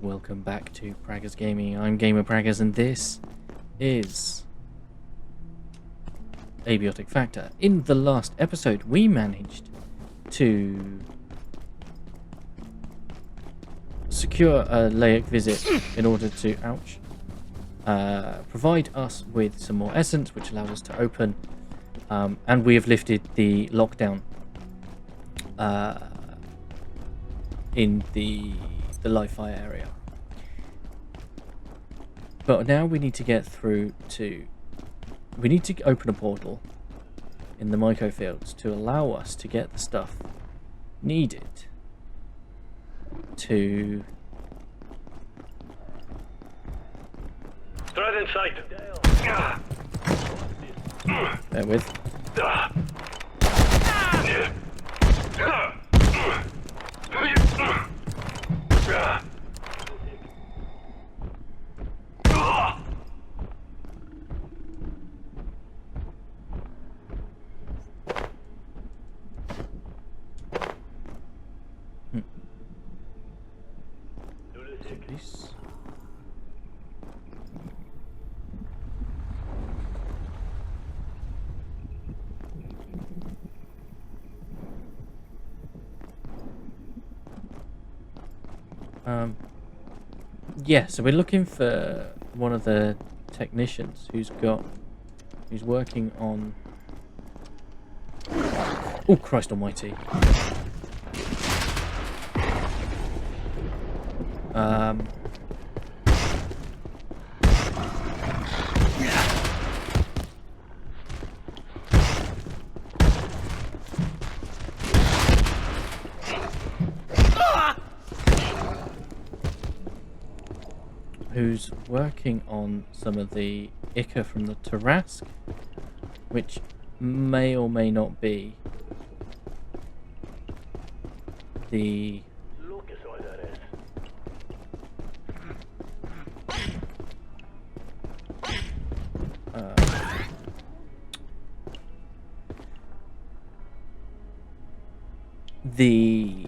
welcome back to Praggers Gaming. I'm Gamer Praggers, and this is Abiotic Factor. In the last episode, we managed to secure a Layak visit in order to, provide us with some more essence, which allowed us to open, and we have lifted the lockdown in the live fire area. But now we need to get through to... we need to open a portal in the Myco fields to allow us to get the stuff needed to... Threat in sight. Bear with. Zombies. Yeah, so we're looking for one of the technicians who's working on... oh, Christ almighty. Who's working on some of the Ichor from the Tarask, which may or may not be the... the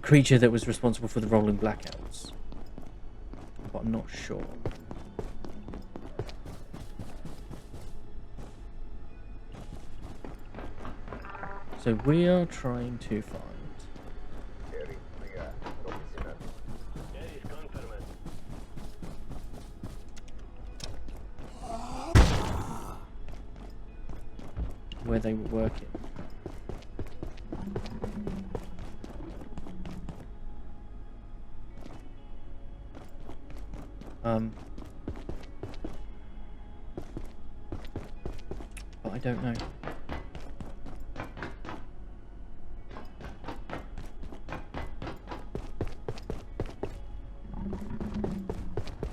creature that was responsible for the rolling blackouts, but I'm not sure. So we are trying to find where they were working. But I don't know.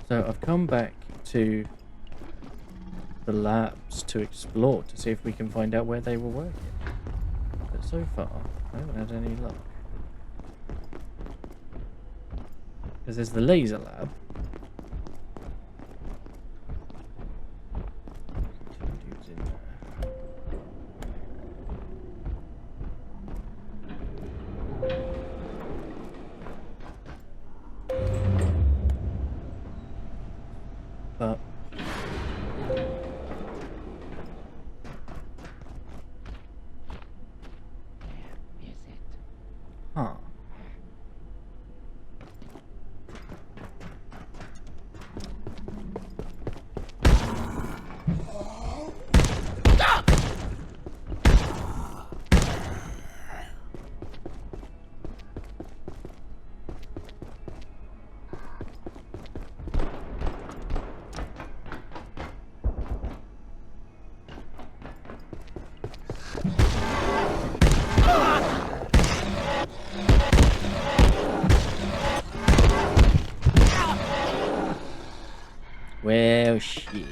So I've come back to the labs to explore to see if we can find out where they were working. But so far, I haven't had any luck. Because there's the laser lab. But huh. Well, shit.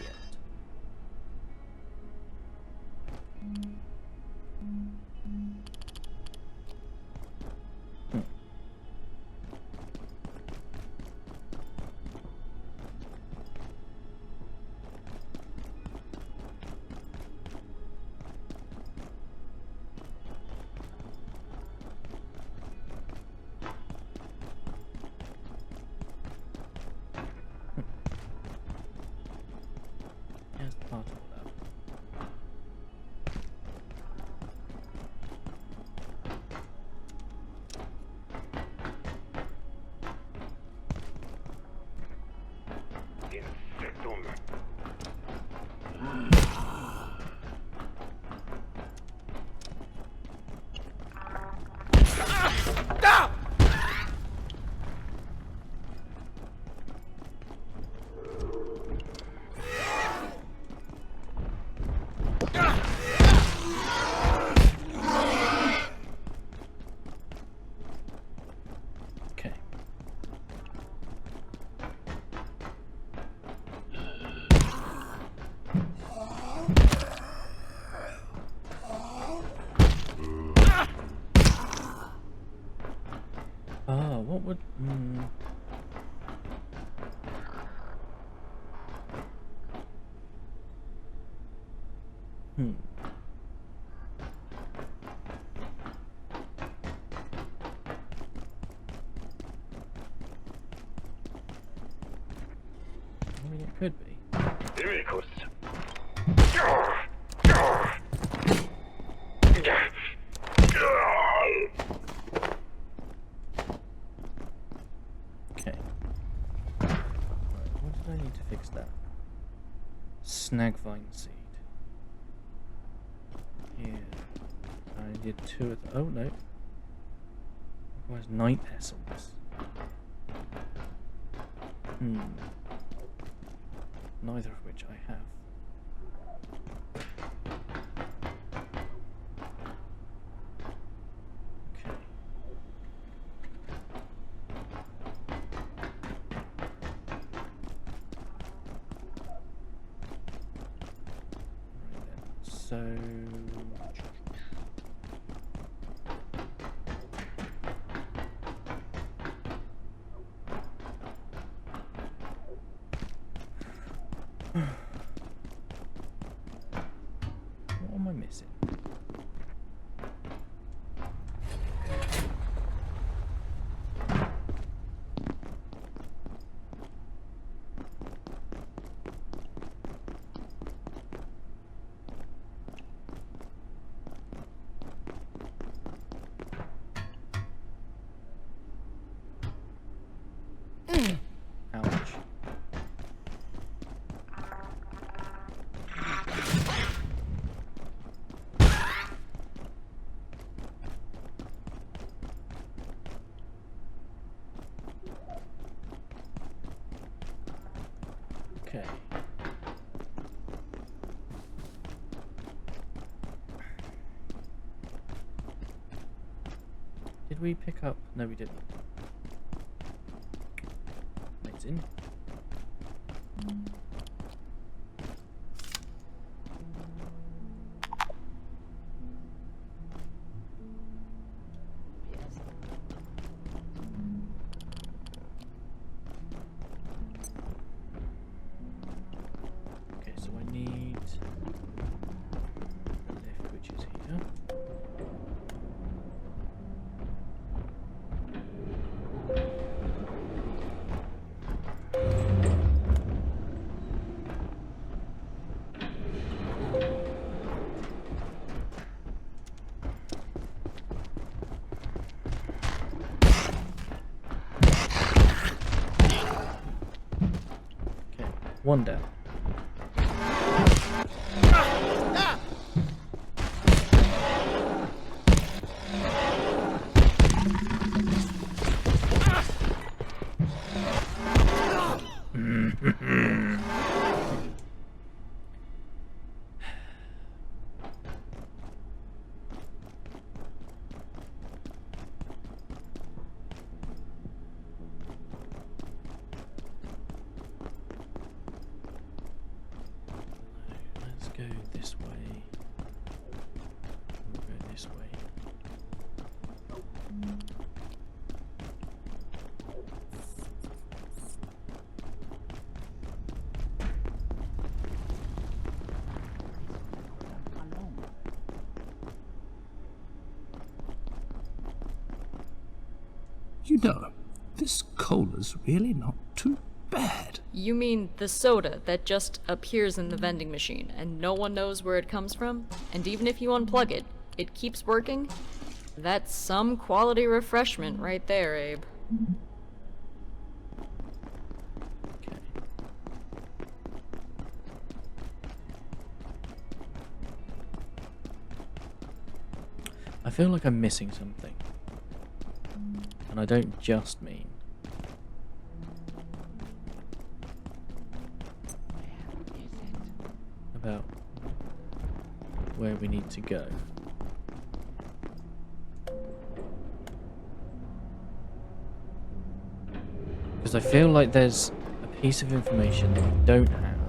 Ah, what would... Hmm. I mean, it could be. Okay. Right, what did I need to fix that? Snagvine seed. Here. I did 2 of the... Oh, no. Requires night essence. Neither of which I have. Okay. Right then. So... What am I missing? Ouch. Okay. Did we pick up? No, we didn't. Amazing. Okay, so I need the lift, which is here. Okay, 1 down. Let's go this way. We'll go this way. You know, this cola's really not too bad. You mean the soda that just appears in the vending machine and no one knows where it comes from? And even if you unplug it, it keeps working? That's some quality refreshment right there, Abe. Okay. I feel like I'm missing something. And I don't just mean about where we need to go. Because I feel like there's a piece of information that I don't have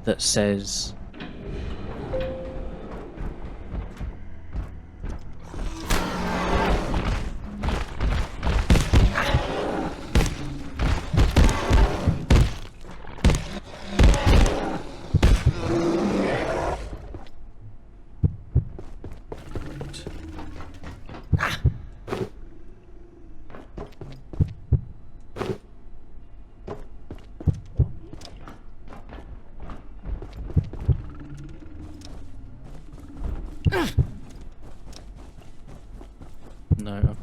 that says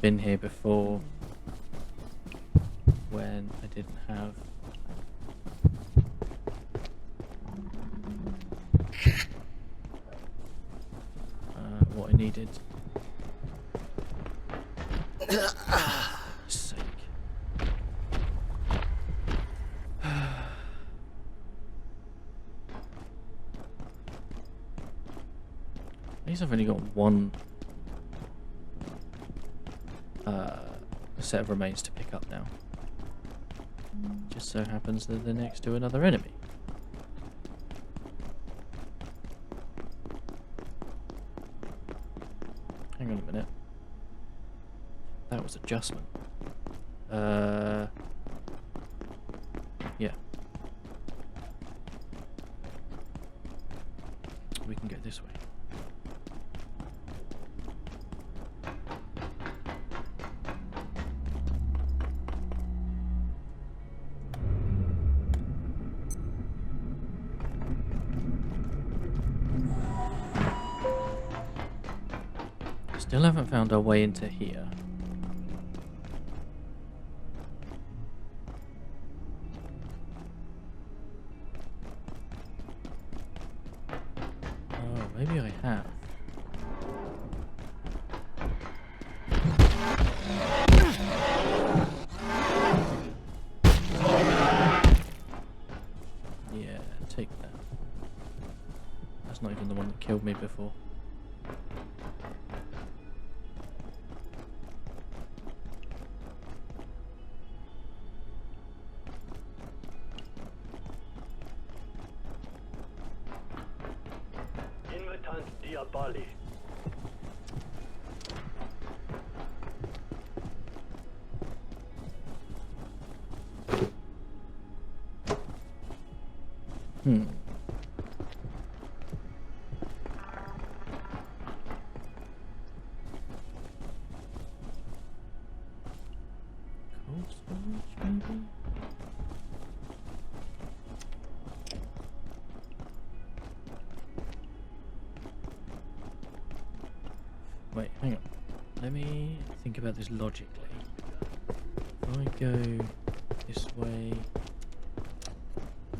been here before when I didn't have what I needed. Sake. At least I've only got one set of remains to pick up now. Just so happens that they're next to another enemy. Hang on a minute. That was adjustment. Yeah. We can go this way. Still haven't found our way into here. Oh, maybe I have. Yeah, take that. That's not even the one that killed me before. Bali. Hmm. Cold storage, maybe? Wait, hang on. Let me think about this logically. If I go this way...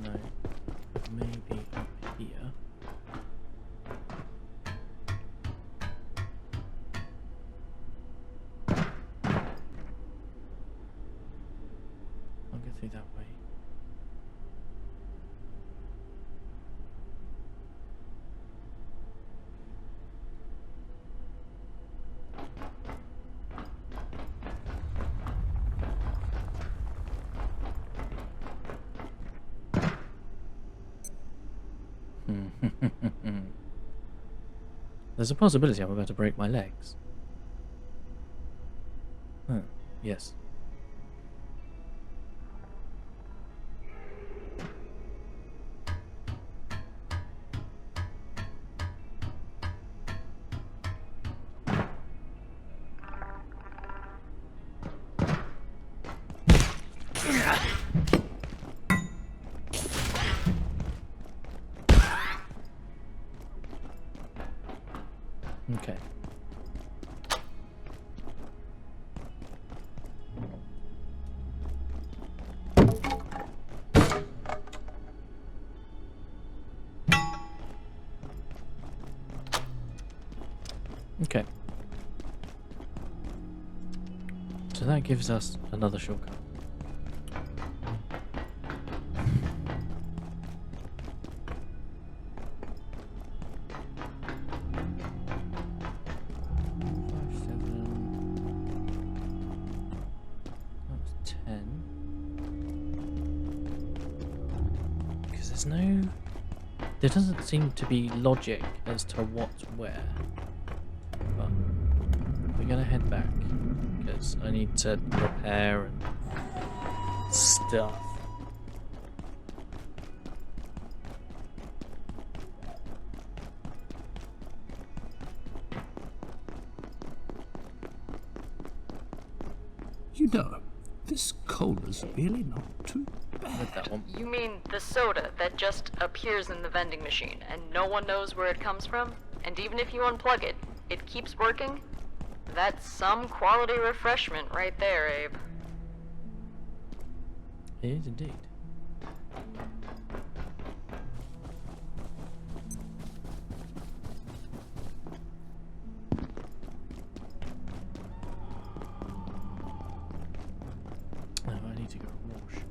No. Maybe up here. I'll go through that way. There's a possibility I'm about to break my legs. Huh, yes. Okay. Okay. So that gives us another shortcut. There doesn't seem to be logic as to what's where, but we're gonna head back because I need to repair and stuff. You know, this cola's really not too bad. With that one. You mean the soda that just appears in the vending machine and no one knows where it comes from? And even if you unplug it, it keeps working? That's some quality refreshment right there, Abe. It is indeed. Oh, I need to go wash.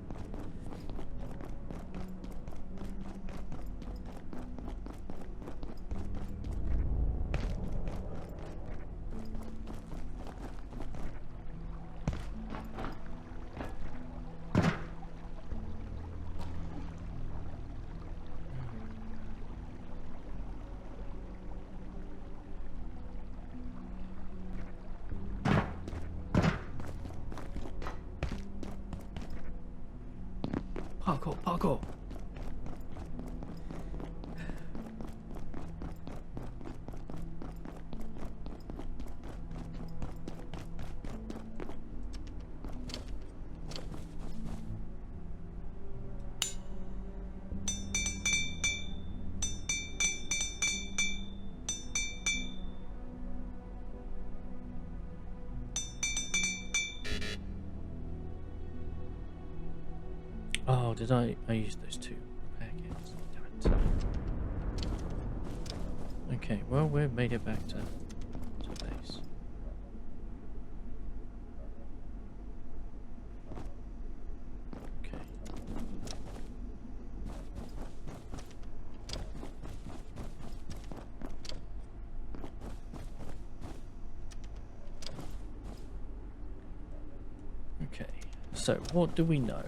Parkour, parkour. Oh, did I used those two repair kits? Damn it. Okay, well, we've made it back to base. Okay. Okay, so what do we know?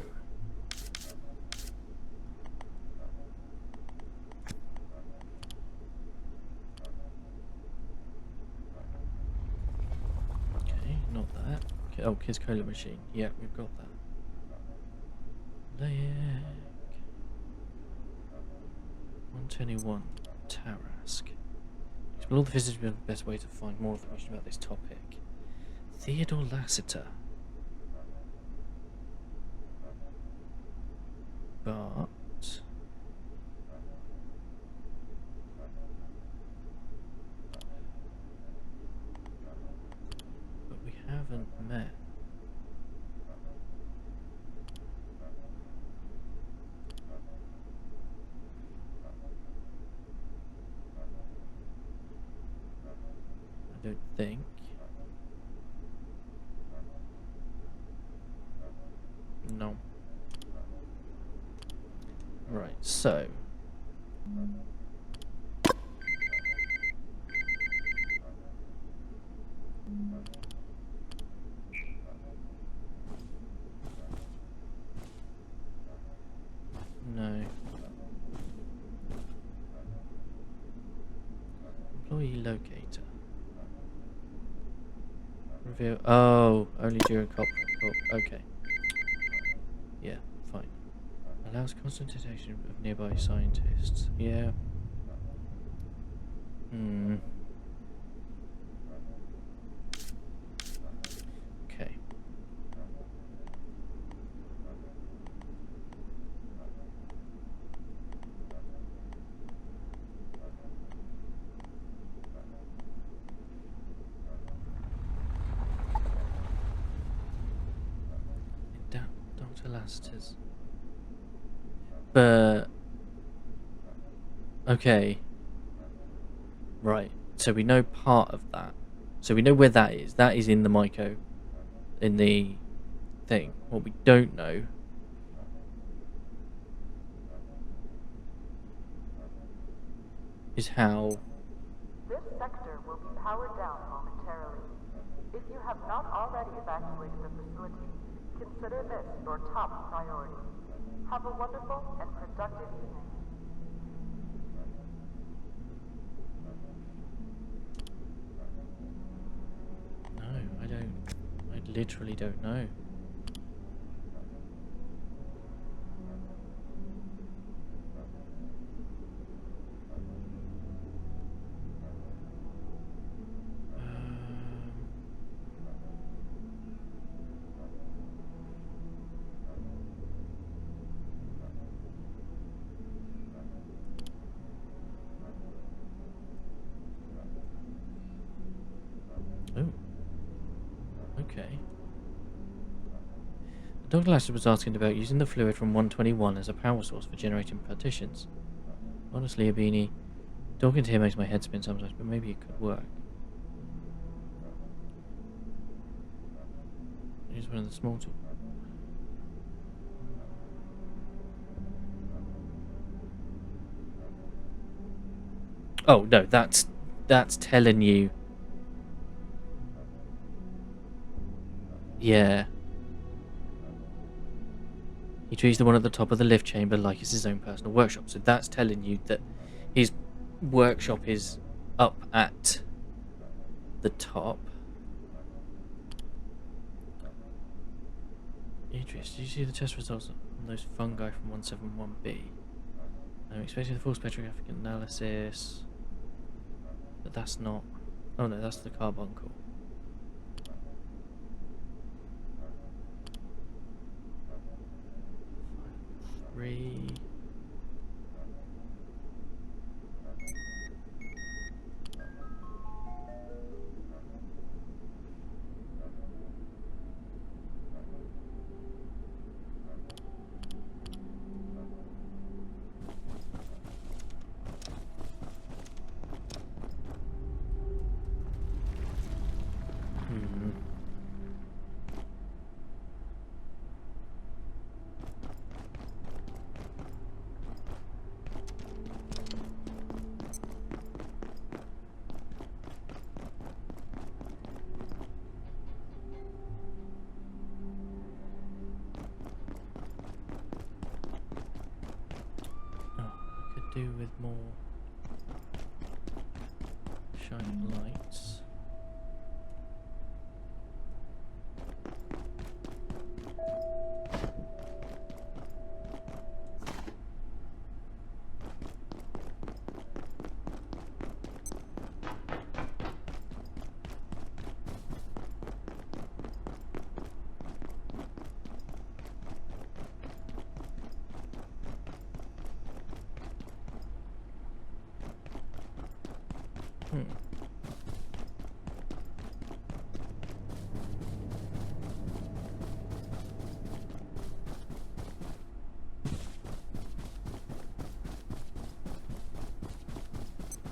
Okay, not that. Okay, oh, Kids Cola Machine. Yeah, we've got that. Leg. 121. Tarask. Explore the visitors will be the best way to find more information about this topic. Theodore Lassiter. But we haven't met. I don't think. No. Right, so no. Employee locator. Reveal. Oh, only during cop. Oh, okay. Yeah, fine. Allows constant detection of nearby scientists. Yeah. Hmm. Okay. Dr. Lassiter's. But okay. Right. So we know part of that. So we know where that is. That is in the Myco, in the thing. What we don't know is how. This sector will be powered down momentarily. If you have not already evacuated the facility, consider this your top priority. Have a wonderful and productive evening. No, I don't. I literally don't know. Oh. Okay. The dog lasher was asking about using the fluid from 121 as a power source for generating partitions. Honestly, Abini, talking to him makes my head spin sometimes, but maybe it could work. Use one of the small tools. Oh no, that's telling you. Yeah. He treats the one at the top of the lift chamber like it's his own personal workshop. So that's telling you that his workshop is up at the top. Idris, did you see the test results on those fungi from 171B? I'm expecting the full spectrographic analysis. But that's not... Oh no, that's the carbuncle. Three... do with more shining lights.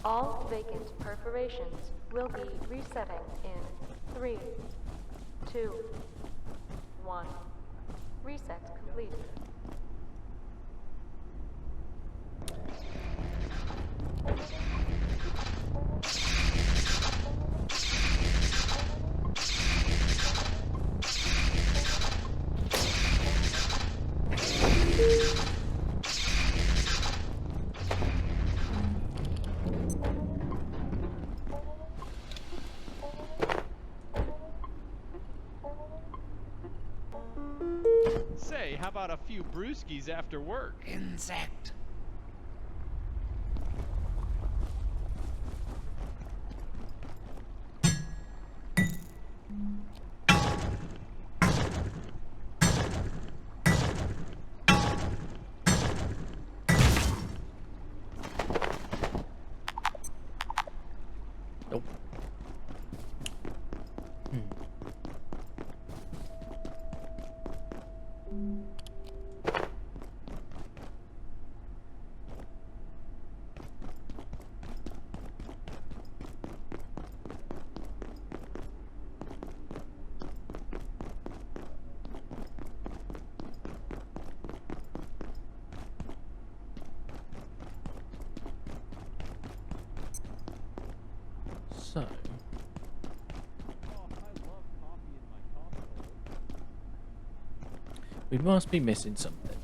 All vacant perforations will be resetting in 3, 2, 1. Reset completed. Say, how about a few brewskis after work? Insect. Nope. So, Oh, I love coffee in my coffee holder. we must be missing something.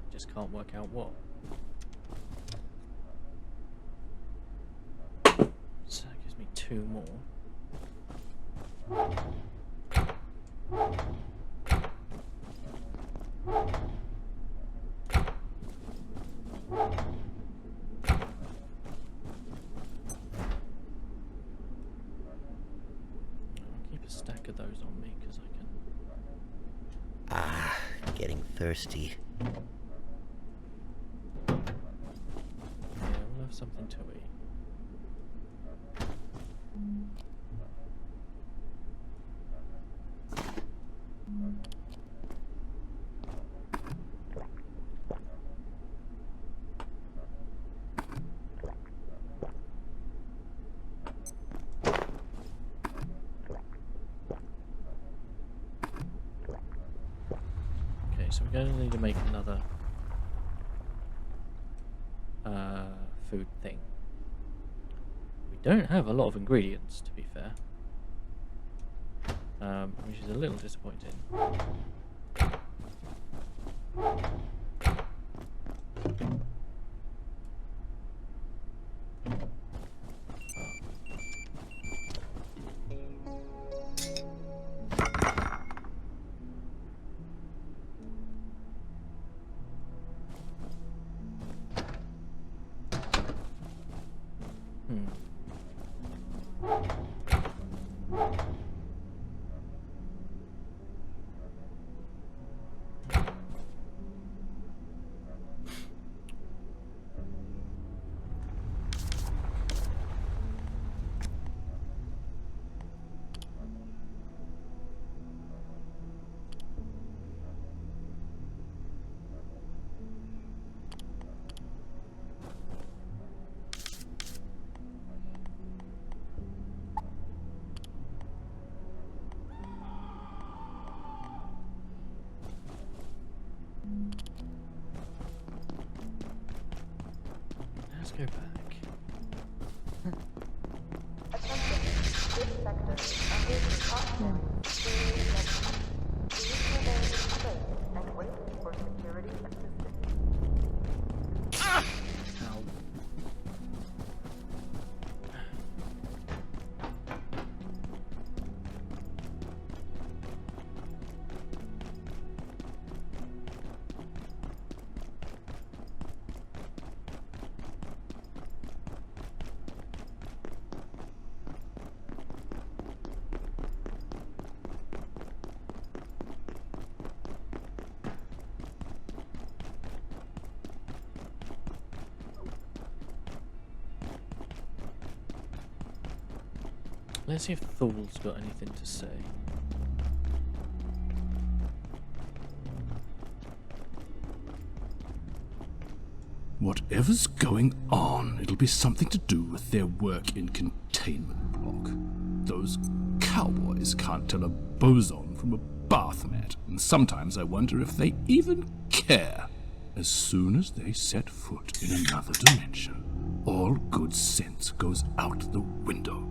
Just can't work out what. So that gives me 2 more. I'll keep a stack of those on me because I can. Ah, getting thirsty. Yeah, we'll have something to eat. Okay, so we're going to need to make another food thing. We don't have a lot of ingredients, to be fair, which is a little disappointing. Let's go back. Attention, this sector is under precautionary security measures. Please remain in place and wait for security assistance. Ow. Let's see if Thul's got anything to say. Whatever's going on, it'll be something to do with their work in Containment block. Those cowboys can't tell a boson from a bath mat, and sometimes I wonder if they even care. As soon as they set foot in another dimension, all good sense goes out the window.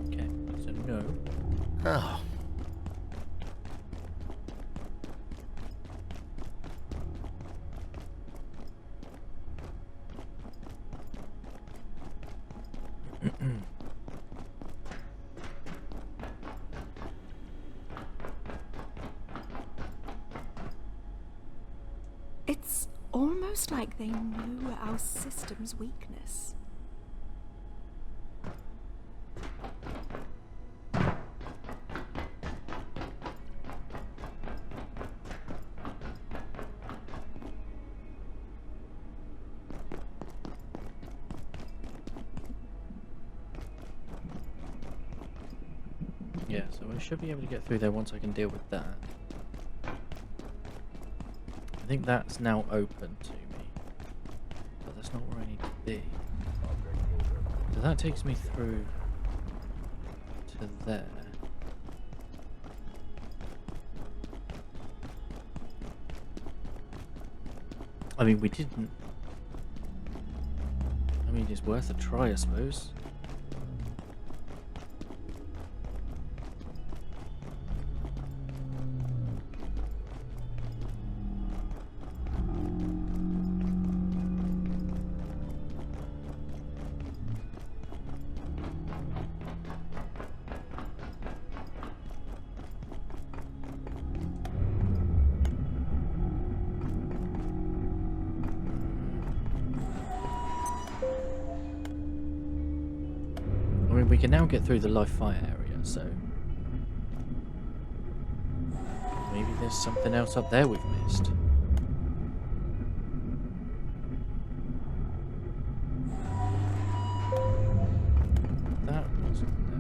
Okay, so no. Oh, It's almost like they knew our system's weakness. Yeah, so I should be able to get through there once I can deal with that. I think that's now open to me. But that's not where I need to be. So that takes me through to there. I mean, we didn't... I mean, it's worth a try, I suppose. I mean, we can now get through the live fire area, so maybe there's something else up there we've missed. That wasn't there.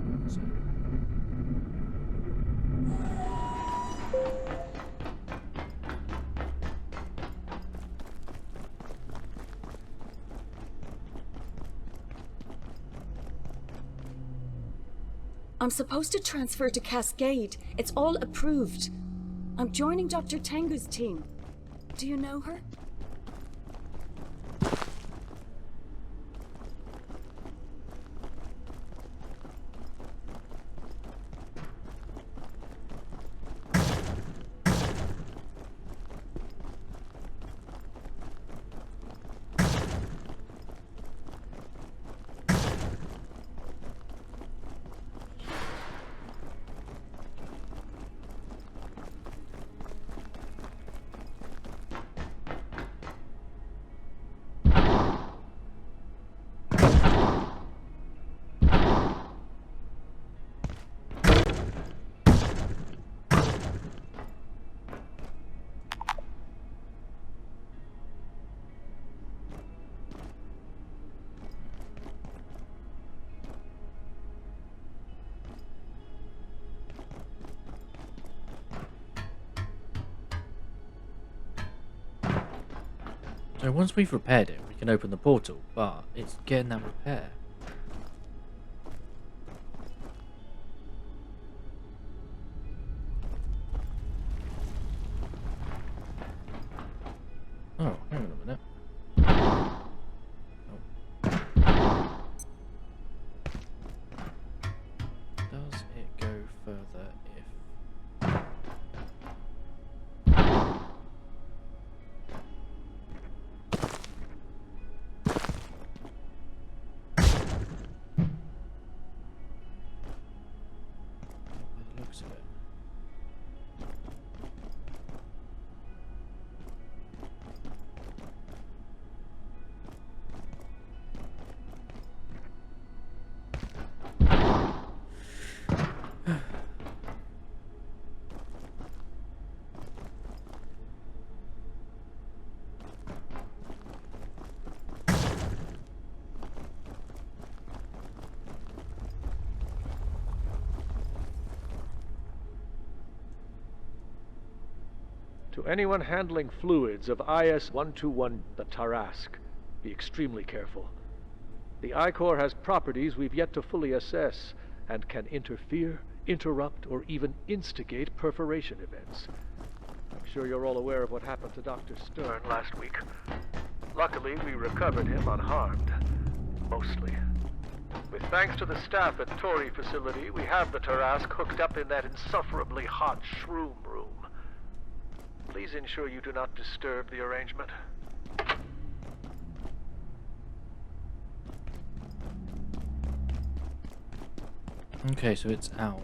I'm supposed to transfer to Cascade. It's all approved. I'm joining Dr. Tengu's team. Do you know her? So once we've repaired it, we can open the portal, but it's getting that repair. Oh, hang on a minute. Oh. Does it go further if... looks of it. To anyone handling fluids of IS-121, the Tarask, be extremely careful. The Ichor has properties we've yet to fully assess, and can interfere, interrupt, or even instigate perforation events. I'm sure you're all aware of what happened to Dr. Stern last week. Luckily, we recovered him unharmed. Mostly. With thanks to the staff at Tori facility, we have the Tarask hooked up in that insufferably hot shroom room. Please ensure you do not disturb the arrangement. Okay, so it's out.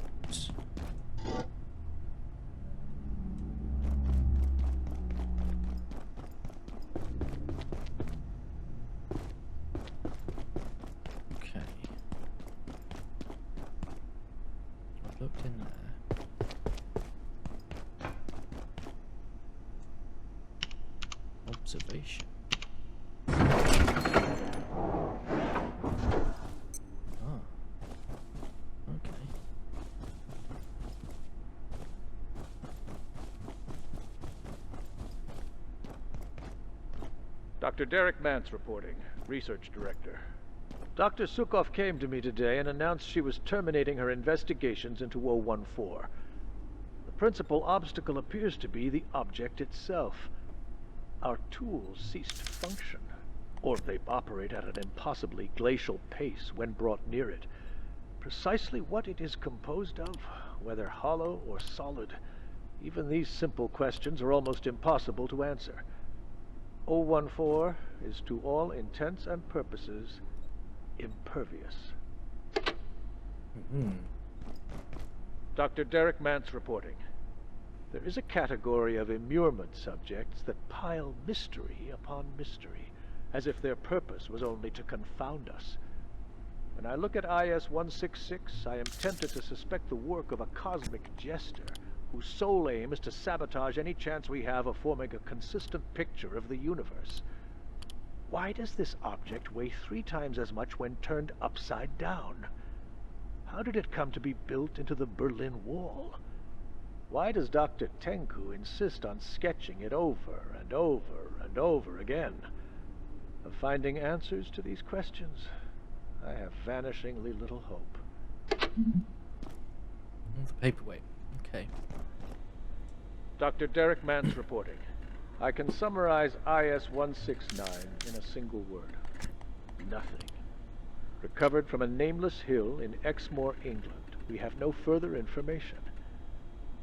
Okay. I've looked in there. Observation. Ah. Okay. Dr. Derek Mance reporting, Research Director. Dr. Sukov came to me today and announced she was terminating her investigations into 014. The principal obstacle appears to be the object itself. Our tools cease to function, or they operate at an impossibly glacial pace when brought near it. Precisely what it is composed of, whether hollow or solid, even these simple questions are almost impossible to answer. 014 is to all intents and purposes impervious. Dr. Derek Mance reporting. There is a category of immurement subjects that pile mystery upon mystery, as if their purpose was only to confound us. When I look at IS-166, I am tempted to suspect the work of a cosmic jester, whose sole aim is to sabotage any chance we have of forming a consistent picture of the universe. Why does this object weigh 3 times as much when turned upside down? How did it come to be built into the Berlin Wall? Why does Dr. Tengu insist on sketching it over and over and over again? Of finding answers to these questions, I have vanishingly little hope. The paperweight. Okay. Dr. Derek Mance reporting. I can summarize IS-169 in a single word. Nothing. Recovered from a nameless hill in Exmoor, England. We have no further information.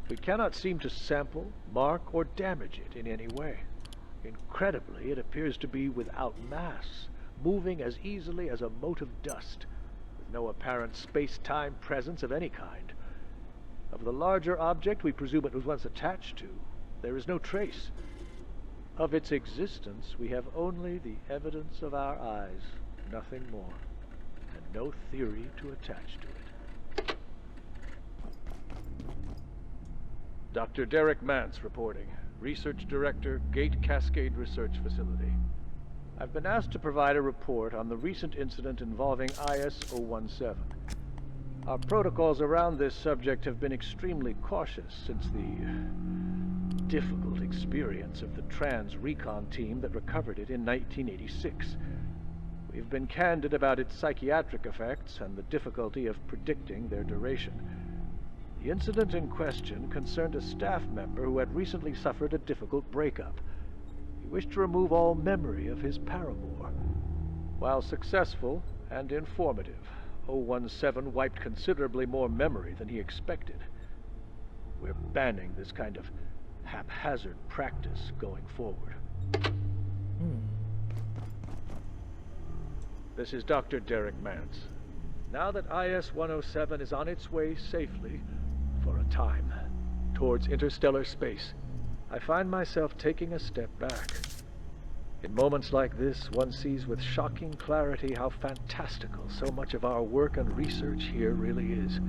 We cannot seem to sample, mark, or damage it in any way. Incredibly, it appears to be without mass, moving as easily as a mote of dust, with no apparent space-time presence of any kind. Of the larger object we presume it was once attached to, there is no trace. Of its existence, we have only the evidence of our eyes, nothing more, and no theory to attach to it. Dr. Derek Mance reporting, Research Director, Gate Cascade Research Facility. I've been asked to provide a report on the recent incident involving IS-017. Our protocols around this subject have been extremely cautious since the difficult experience of the trans recon team that recovered it in 1986. We've been candid about its psychiatric effects and the difficulty of predicting their duration. The incident in question concerned a staff member who had recently suffered a difficult breakup. He wished to remove all memory of his paramour. While successful and informative, 017 wiped considerably more memory than he expected. We're banning this kind of haphazard practice going forward. This is Dr. Derek Mance. Now that IS-107 is on its way safely, for a time, towards interstellar space, I find myself taking a step back. In moments like this, one sees with shocking clarity how fantastical so much of our work and research here really is.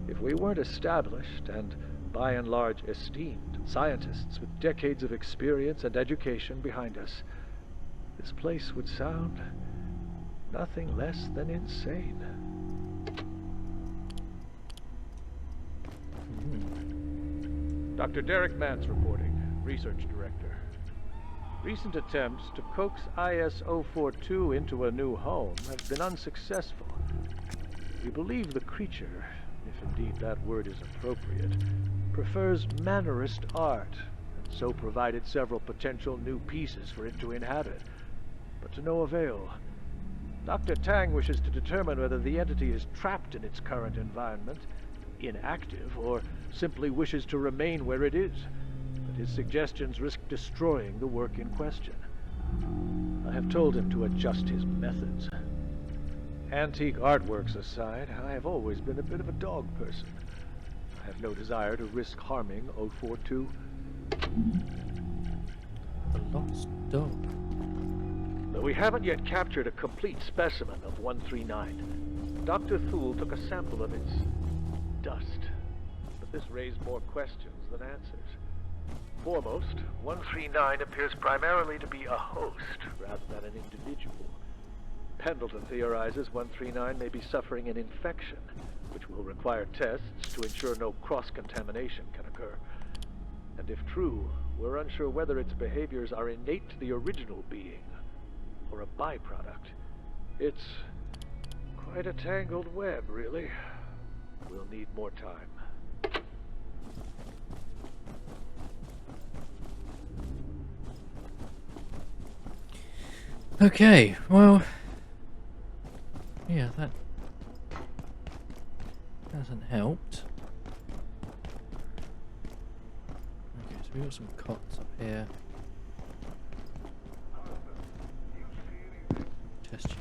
If we weren't established and, by and large, esteemed scientists with decades of experience and education behind us, this place would sound nothing less than insane. Dr. Derek Mance reporting, Research Director. Recent attempts to coax IS-042 into a new home have been unsuccessful. We believe the creature, if indeed that word is appropriate, prefers mannerist art, and so provided several potential new pieces for it to inhabit, but to no avail. Dr. Tang wishes to determine whether the entity is trapped in its current environment, inactive, or simply wishes to remain where it is, but his suggestions risk destroying the work in question. I have told him to adjust his methods. Antique artworks aside, I have always been a bit of a dog person. I have no desire to risk harming 042. The lost dog. Though we haven't yet captured a complete specimen of 139, Dr. Thule took a sample of its dust. But this raised more questions than answers. Foremost, 139 appears primarily to be a host rather than an individual. Pendleton theorizes 139 may be suffering an infection, which will require tests to ensure no cross-contamination can occur. And if true, we're unsure whether its behaviors are innate to the original being, or a byproduct. It's quite a tangled web, really. We'll need more time. Okay, well, yeah, that hasn't helped. Okay, so we've got some cots up here. Test tube.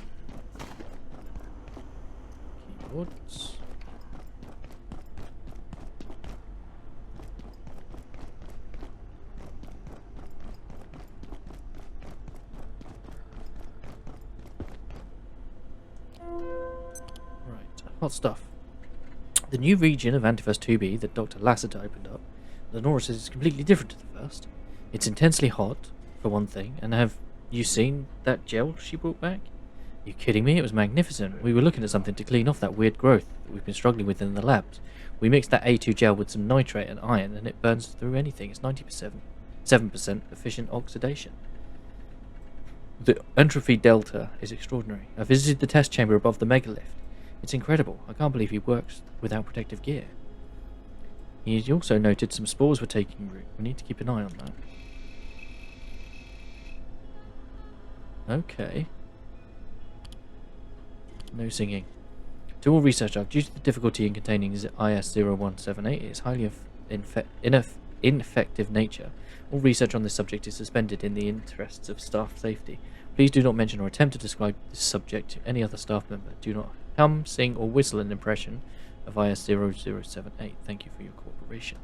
Keyboards. Hot stuff. The new region of Antiverse 2B that Dr. Lassiter opened up, Lenora says is completely different to the first. It's intensely hot, for one thing, and have you seen that gel she brought back? Are you kidding me? It was magnificent. We were looking at something to clean off that weird growth that we've been struggling with in the labs. We mixed that A2 gel with some nitrate and iron, and it burns through anything. It's 7% efficient oxidation. The entropy delta is extraordinary. I visited the test chamber above the megalith. It's incredible. I can't believe he works without protective gear. He also noted some spores were taking root. We need to keep an eye on that. Okay. No singing. To all research due to the difficulty in containing IS-0178, its highly ineffective nature, all research on this subject is suspended in the interests of staff safety. Please do not mention or attempt to describe this subject to any other staff member. Do not hum, sing, or whistle an impression of IS-0078. Thank you for your cooperation.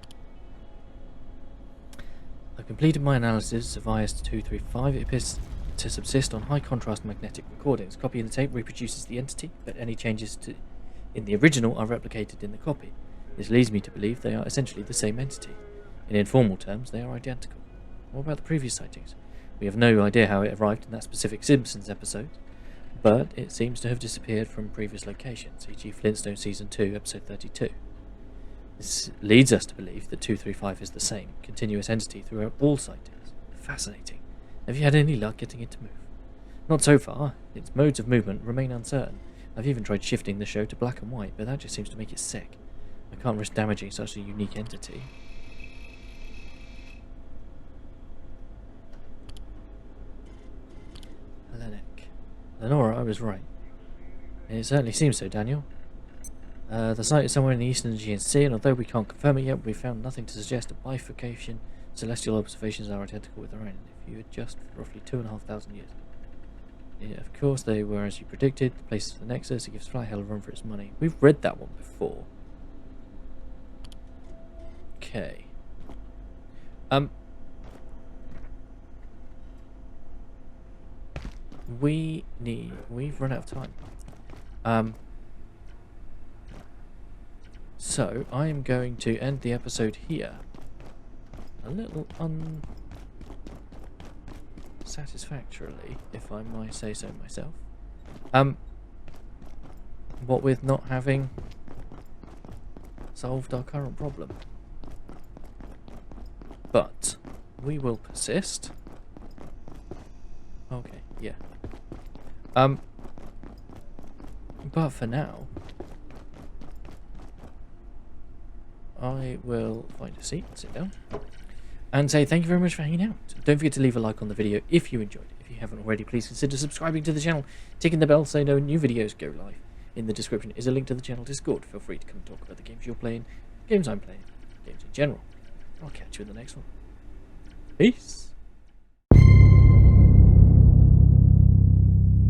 I've completed my analysis of IS-235. It appears to subsist on high-contrast magnetic recordings. Copy in the tape reproduces the entity, but any changes in the original are replicated in the copy. This leads me to believe they are essentially the same entity. In informal terms, they are identical. What about the previous sightings? We have no idea how it arrived in that specific Simpsons episode, but it seems to have disappeared from previous locations, e.g. Flintstone Season 2, Episode 32. This leads us to believe that 235 is the same, continuous entity throughout all sightings. Fascinating. Have you had any luck getting it to move? Not so far. Its modes of movement remain uncertain. I've even tried shifting the show to black and white, but that just seems to make it sick. I can't risk damaging such a unique entity. Hellenic. Lenora, I was right. It certainly seems so, Daniel. The site is somewhere in the eastern Aegean Sea, and although we can't confirm it yet, we've found nothing to suggest a bifurcation. Celestial observations are identical with our own, if you adjust for roughly 2,500 years. Yeah, of course, they were as you predicted. The place is the Nexus. It gives Fly Hell a run for its money. We've read that one before. Okay. We've run out of time. So I am going to end the episode here. A little unsatisfactorily, if I might say so myself. What with not having solved our current problem. But we will persist. Okay, yeah. But for now, I will find a seat, sit down, and say thank you very much for hanging out. Don't forget to leave a like on the video if you enjoyed it. If you haven't already, please consider subscribing to the channel, ticking the bell so no new videos go live. In the description is a link to the channel Discord. Feel free to come and talk about the games you're playing, games I'm playing, games in general. I'll catch you in the next one. Peace.